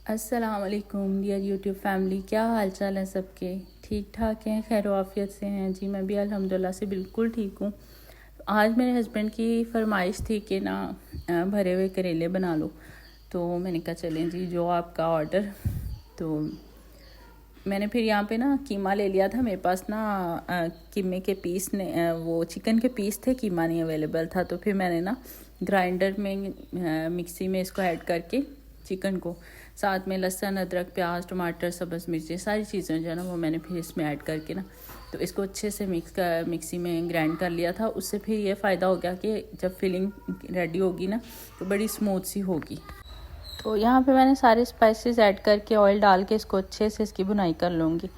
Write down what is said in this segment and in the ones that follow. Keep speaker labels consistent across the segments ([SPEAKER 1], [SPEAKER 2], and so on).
[SPEAKER 1] अस्सलाम वालेकुम dear YouTube family, क्या हाल चाल है सबके? ठीक ठाक हैं, खैर आफियत से हैं जी। मैं भी अल्हम्दुलिल्लाह से बिल्कुल ठीक हूँ। आज मेरे हस्बैंड की फरमाइश थी कि ना भरे हुए करेले बना लो, तो मैंने कहा चलें जी, जो आपका ऑर्डर। तो मैंने फिर यहाँ पे ना कीमा ले लिया था। मेरे पास ना कीमे के पीस ने वो चिकन के पीस थे, कीमा नहीं अवेलेबल था। तो फिर मैंने ना ग्राइंडर में मिक्सी में इसको ऐड करके चिकन को, साथ में लहसुन अदरक प्याज टमाटर सब्ज़ मिर्ची सारी चीज़ें जो है ना वो मैंने फिर इसमें ऐड करके ना तो इसको अच्छे से मिक्सी में ग्राइंड कर लिया था। उससे फिर ये फ़ायदा हो गया कि जब फिलिंग रेडी होगी ना तो बड़ी स्मूथ सी होगी। तो यहाँ पे मैंने सारे स्पाइसेस ऐड करके ऑयल डाल के इसको अच्छे से इसकी बुनाई कर लूँगी।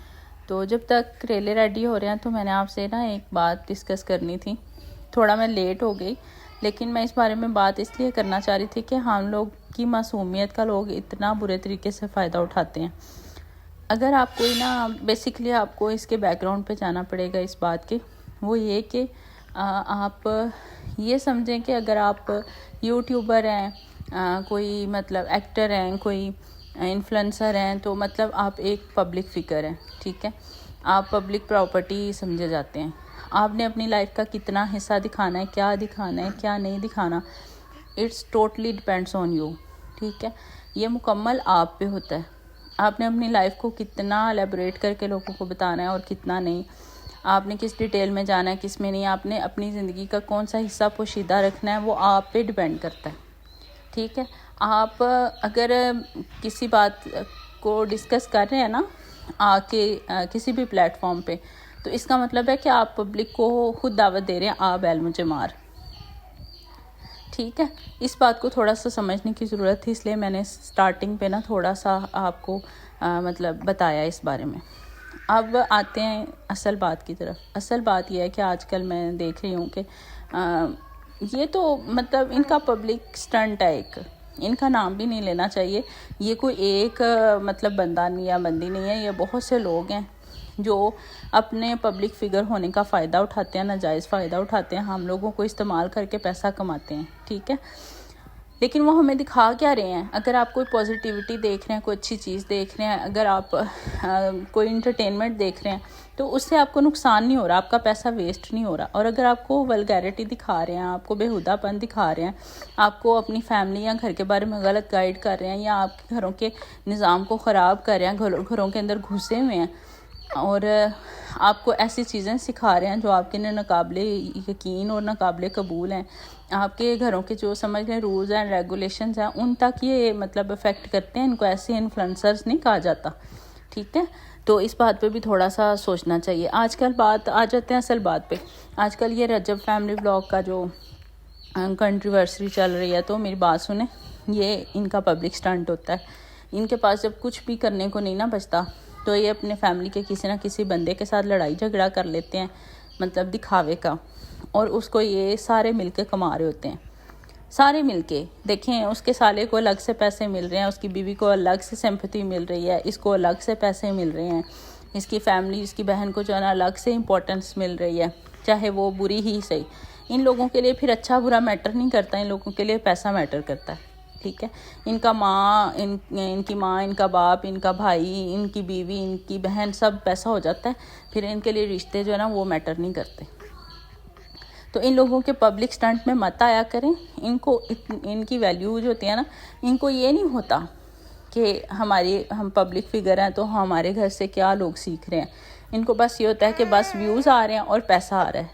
[SPEAKER 1] तो जब तक करेले रेडी हो रहे हैं तो मैंने आपसे ना एक बात डिस्कस करनी थी। थोड़ा मैं लेट हो गई, लेकिन मैं इस बारे में बात इसलिए करना चाह रही थी कि हम लोग की मासूमियत का लोग इतना बुरे तरीके से फ़ायदा उठाते हैं। अगर आप कोई ना बेसिकली आपको इसके बैकग्राउंड पे जाना पड़ेगा इस बात के, वो ये कि आप ये समझें कि अगर आप यूट्यूबर हैं, कोई मतलब एक्टर हैं, कोई इन्फ्लुएंसर हैं, तो मतलब आप एक पब्लिक फिगर हैं, ठीक है। आप पब्लिक प्रॉपर्टी समझे जाते हैं। आपने अपनी लाइफ का कितना हिस्सा दिखाना है, क्या नहीं दिखाना, it's totally depends on you, ठीक है। ये मुकम्मल आप पे होता है। आपने अपनी लाइफ को कितना एलेबोरेट करके लोगों को बताना है और कितना नहीं, आपने किस डिटेल में जाना है किस में नहीं, आपने अपनी ज़िंदगी का कौन सा हिस्सा पोशीदा रखना है, वो आप पे डिपेंड करता है, ठीक है। आप अगर किसी बात को डिस्कस कर रहे हैं ना आके किसी भी प्लेटफॉर्म पे, तो इसका मतलब है कि आप पब्लिक को खुद दावत दे रहे हैं, आ बैल मुझे मार, ठीक है। इस बात को थोड़ा सा समझने की ज़रूरत थी, इसलिए मैंने स्टार्टिंग पे ना थोड़ा सा आपको मतलब बताया इस बारे में। अब आते हैं असल बात की तरफ। असल बात यह है कि आजकल मैं देख रही हूँ कि ये तो मतलब इनका पब्लिक स्टंट है एक, इनका नाम भी नहीं लेना चाहिए। ये कोई एक मतलब बंदा नहीं या बंदी नहीं है, ये बहुत से लोग हैं जो अपने पब्लिक फिगर होने का फ़ायदा उठाते हैं, नाजायज़ फ़ायदा उठाते हैं, हम लोगों को इस्तेमाल करके पैसा कमाते हैं, ठीक है। लेकिन वो हमें दिखा क्या रहे हैं? अगर आप कोई पॉजिटिविटी देख रहे हैं, कोई अच्छी चीज़ देख रहे हैं, अगर आप कोई इंटरटेनमेंट देख रहे हैं, तो उससे आपको नुकसान नहीं हो रहा, आपका पैसा वेस्ट नहीं हो रहा। और अगर आपको वल्गैरिटी दिखा रहे हैं, आपको बेहुदापन दिखा रहे हैं, आपको अपनी फैमिली या घर के बारे में गलत गाइड कर रहे हैं, या आपके घरों के निज़ाम को ख़राब कर रहे हैं, घरों के अंदर घुसे हुए हैं और आपको ऐसी चीज़ें सिखा रहे हैं जो आपके लिए नाकाबिले यकीन और नाकाबिले कबूल हैं, आपके घरों के जो समझ लें रूल्स एंड रेगुलेशंस हैं, उन तक ये मतलब अफेक्ट करते हैं। इनको ऐसे इन्फ्लुएंसर्स नहीं कहा जाता, ठीक है। तो इस बात पे भी थोड़ा सा सोचना चाहिए। आजकल बात आ जाते हैं असल बात पे। आजकल ये रजब फैमिली व्लॉग का जो कंट्रोवर्सी चल रही है, तो मेरी बात सुने, ये इनका पब्लिक स्टंट होता है। इनके पास जब कुछ भी करने को नहीं ना बचता, तो ये अपने फैमिली के किसी ना किसी बंदे के साथ लड़ाई झगड़ा कर लेते हैं, मतलब दिखावे का, और उसको ये सारे मिलके कमा रहे होते हैं। सारे मिलके देखें, उसके साले को अलग से पैसे मिल रहे हैं, उसकी बीवी को अलग से सिंपैथी मिल रही है, इसको अलग से पैसे मिल रहे हैं, इसकी फैमिली इसकी बहन को जो है ना अलग से इम्पोर्टेंस मिल रही है, चाहे वो बुरी ही सही। इन लोगों के लिए फिर अच्छा बुरा मैटर नहीं करता, इन लोगों के लिए पैसा मैटर करता है, ठीक है। इनका माँ इनकी माँ, इनका बाप, इनका भाई, इनकी बीवी, इनकी बहन, सब पैसा हो जाता है। फिर इनके लिए रिश्ते जो है ना वो मैटर नहीं करते। तो इन लोगों के पब्लिक स्टंट में मत आया करें। इनको इनकी वैल्यू जो होती है ना, इनको ये नहीं होता कि हम पब्लिक फिगर हैं तो हमारे घर से क्या लोग सीख रहे हैं। इनको बस ये होता है कि बस व्यूज़ आ रहे हैं और पैसा आ रहा है,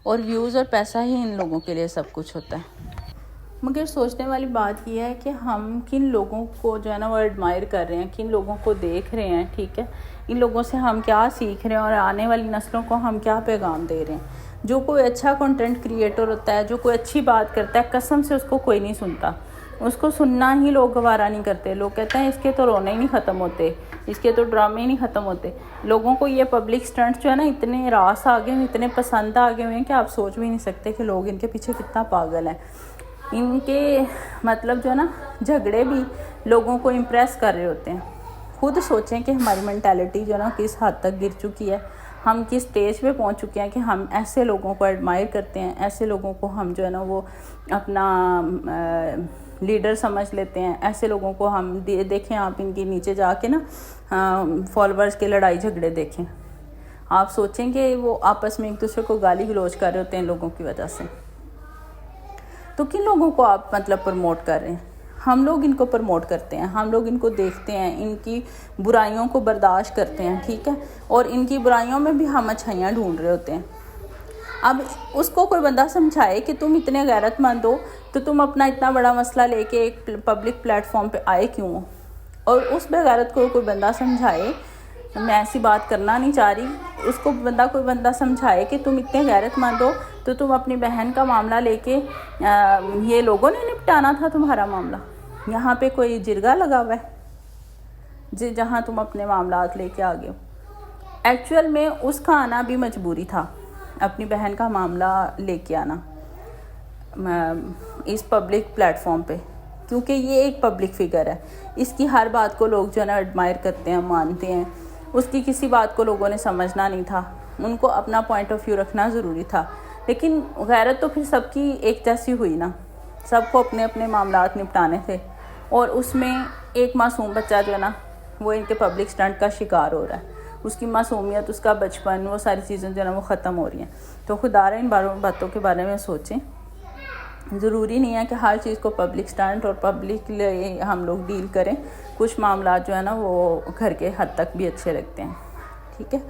[SPEAKER 1] और व्यूज़ और पैसा ही इन लोगों के लिए सब कुछ होता है। मगर सोचने वाली बात यह है कि हम किन लोगों को जो है ना वो एडमायर कर रहे हैं, किन लोगों को देख रहे हैं, ठीक है। इन लोगों से हम क्या सीख रहे हैं और आने वाली नस्लों को हम क्या पैगाम दे रहे हैं। जो कोई अच्छा कंटेंट क्रिएटर होता है, जो कोई अच्छी बात करता है, कसम से उसको कोई नहीं सुनता, उसको सुनना ही लोग गवारा नहीं करते। लोग कहते हैं इसके तो रोने ही नहीं ख़त्म होते, इसके तो ड्रामे ही नहीं ख़त्म होते। लोगों को ये पब्लिक स्टंट्स जो है ना इतने रास आ गए हैं, इतने पसंद आ गए हुए हैं कि आप सोच भी नहीं सकते कि लोग इनके पीछे कितना पागल हैं। इनके मतलब जो है ना झगड़े भी लोगों को इम्प्रेस कर रहे होते हैं। खुद सोचें कि हमारी मेंटालिटी जो है ना किस हद तक गिर चुकी है, हम किस स्टेज पे पहुंच चुके हैं कि हम ऐसे लोगों को एडमायर करते हैं, ऐसे लोगों को हम जो है ना वो अपना लीडर समझ लेते हैं। ऐसे लोगों को हम देखें, आप इनके नीचे जाके ना फॉलोअर्स के लड़ाई झगड़े देखें, आप सोचेंगे वो आपस में एक दूसरे को गाली गलौज कर रहे होते हैं लोगों की वजह से। तो किन लोगों को आप मतलब प्रमोट कर रहे हैं? हम लोग इनको प्रमोट करते हैं, हम लोग इनको देखते हैं, इनकी बुराइयों को बर्दाश्त करते हैं, ठीक है, और इनकी बुराइयों में भी हम अच्छाइयाँ ढूंढ रहे होते हैं। अब उसको कोई बंदा समझाए कि तुम इतने गैरतमंद हो तो तुम अपना इतना बड़ा मसला लेके एक पब्लिक प्लेटफॉर्म पे आए क्यों हो, और उस बेगैरत को कोई बंदा समझाए, मैं ऐसी बात करना नहीं चाह रही, उसको कोई बंदा समझाए कि तुम इतने गैरतमंद हो तो तुम अपनी बहन का मामला लेके ये लोगों ने निपटाना था तुम्हारा मामला। यहाँ पे कोई जिरगा लगा हुआ है जहाँ तुम अपने मामलात लेके आ गए हो। एक्चुअल में उसका आना भी मजबूरी था, अपनी बहन का मामला लेके आना इस पब्लिक प्लेटफॉर्म पे, क्योंकि ये एक पब्लिक फिगर है। इसकी हर बात को लोग जो है ना एडमायर करते हैं, मानते हैं। उसकी किसी बात को लोगों ने समझना नहीं था, उनको अपना पॉइंट ऑफ व्यू रखना ज़रूरी था। लेकिन गैरत तो फिर सबकी एक जैसी हुई ना, सबको अपने अपने मामलात निपटाने थे, और उसमें एक मासूम बच्चा जो है ना वो इनके पब्लिक स्टंट का शिकार हो रहा है। उसकी मासूमियत, उसका बचपन, वो सारी चीज़ें जो है ना वो ख़त्म हो रही हैं। तो खुदा इन बातों के बारे में सोचें। ज़रूरी नहीं है कि हर चीज़ को पब्लिक स्टंट और पब्लिक हम लोग डील करें। कुछ मामला जो है ना वो घर के हद तक भी अच्छे लगते हैं, ठीक है।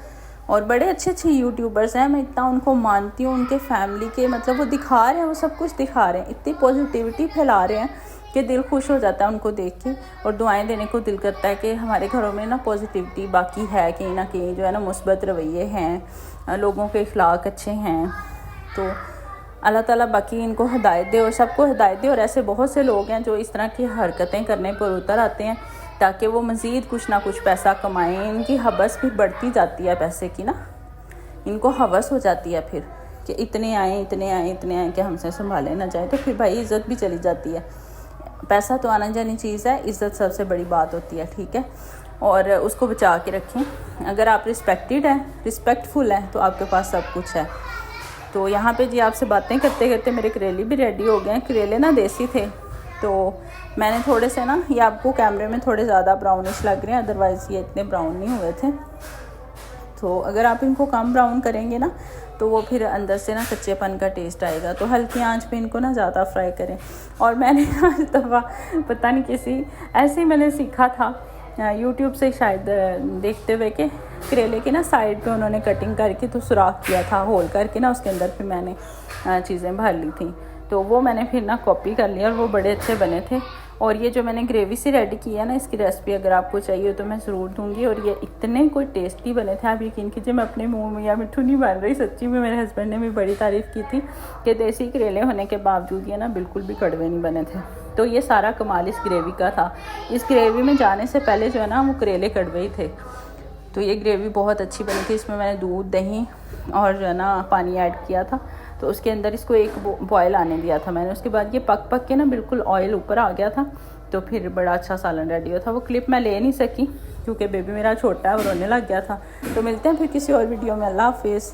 [SPEAKER 1] और बड़े अच्छे अच्छे यूट्यूबर्स हैं, मैं इतना उनको मानती हूँ। उनके फैमिली के मतलब वो दिखा रहे हैं, वो सब कुछ दिखा रहे हैं, इतनी पॉजिटिविटी फैला रहे हैं कि दिल खुश हो जाता है उनको देख के, और दुआएं देने को दिल करता है कि हमारे घरों में ना पॉजिटिविटी बाकी है, कहीं ना कहीं जो है ना मुस्बत रवैये हैं, लोगों के अखलाक अच्छे हैं। तो अल्लाह ताला बाकी इनको हिदायत दे और सबको हिदायत दे। और ऐसे बहुत से लोग हैं जो इस तरह की हरकतें करने पर उतर आते हैं ताकि वो मज़ीद कुछ ना कुछ पैसा कमाएं। इनकी हवस भी बढ़ती जाती है पैसे की ना, इनको हवस हो जाती है फिर कि इतने आए कि हमसे संभाले ना जाए, तो फिर भाई इज़्ज़त भी चली जाती है। पैसा तो आना जानी चीज़ है, इज़्ज़त सबसे बड़ी बात होती है, ठीक है। और उसको बचा के रखें। अगर आप रिस्पेक्टेड हैं, रिस्पेक्टफुल हैं, तो आपके पास सब कुछ है। तो यहाँ पे जी आपसे बातें करते करते मेरे करेले भी रेडी हो गए। करेले ना देसी थे, तो मैंने थोड़े से ना, ये आपको कैमरे में थोड़े ज़्यादा ब्राउनिश लग रहे हैं, अदरवाइज़ ये इतने ब्राउन नहीं हुए थे। तो अगर आप इनको कम ब्राउन करेंगे ना तो वो फिर अंदर से ना कच्चेपन का टेस्ट आएगा। तो हल्की आंच पे इनको ना ज़्यादा फ्राई करें। और मैंने आज दफ़ा पता नहीं किसी ऐसे ही मैंने सीखा था यूट्यूब से शायद देखते हुए कि करेले के ना साइड पे उन्होंने कटिंग करके तो सुराख किया था, होल करके ना उसके अंदर फिर मैंने चीज़ें भर ली थी। तो वो मैंने फिर ना कॉपी कर लिया और वो बड़े अच्छे बने थे। और ये जो मैंने ग्रेवी से रेडी की है ना, इसकी रेसिपी अगर आपको चाहिए तो मैं ज़रूर दूंगी। और ये इतने कोई टेस्टी बने थे, आप यकीन कीजिए मैं अपने मुंह में या मिट्ठू नहीं बन रही, सच्ची में। मेरे हस्बैंड ने भी बड़ी तारीफ़ की थी कि देसी करेले होने के बावजूद ये ना बिल्कुल भी कड़वे नहीं बने थे। तो ये सारा कमाल इस ग्रेवी का था। इस ग्रेवी में जाने से पहले जो है ना वो करेले कड़वे ही थे। तो ये ग्रेवी बहुत अच्छी बनी थी। इसमें मैंने दूध, दही और जो है ना पानी ऐड किया था। तो उसके अंदर इसको एक बॉयल आने दिया था मैंने। उसके बाद ये पक के ना बिल्कुल ऑयल ऊपर आ गया था। तो फिर बड़ा अच्छा सालन रेडी हुआ था। वो क्लिप मैं ले नहीं सकी क्योंकि बेबी मेरा छोटा है और रोने लग गया था। तो मिलते हैं फिर किसी और वीडियो में। अल्लाह हाफिज़।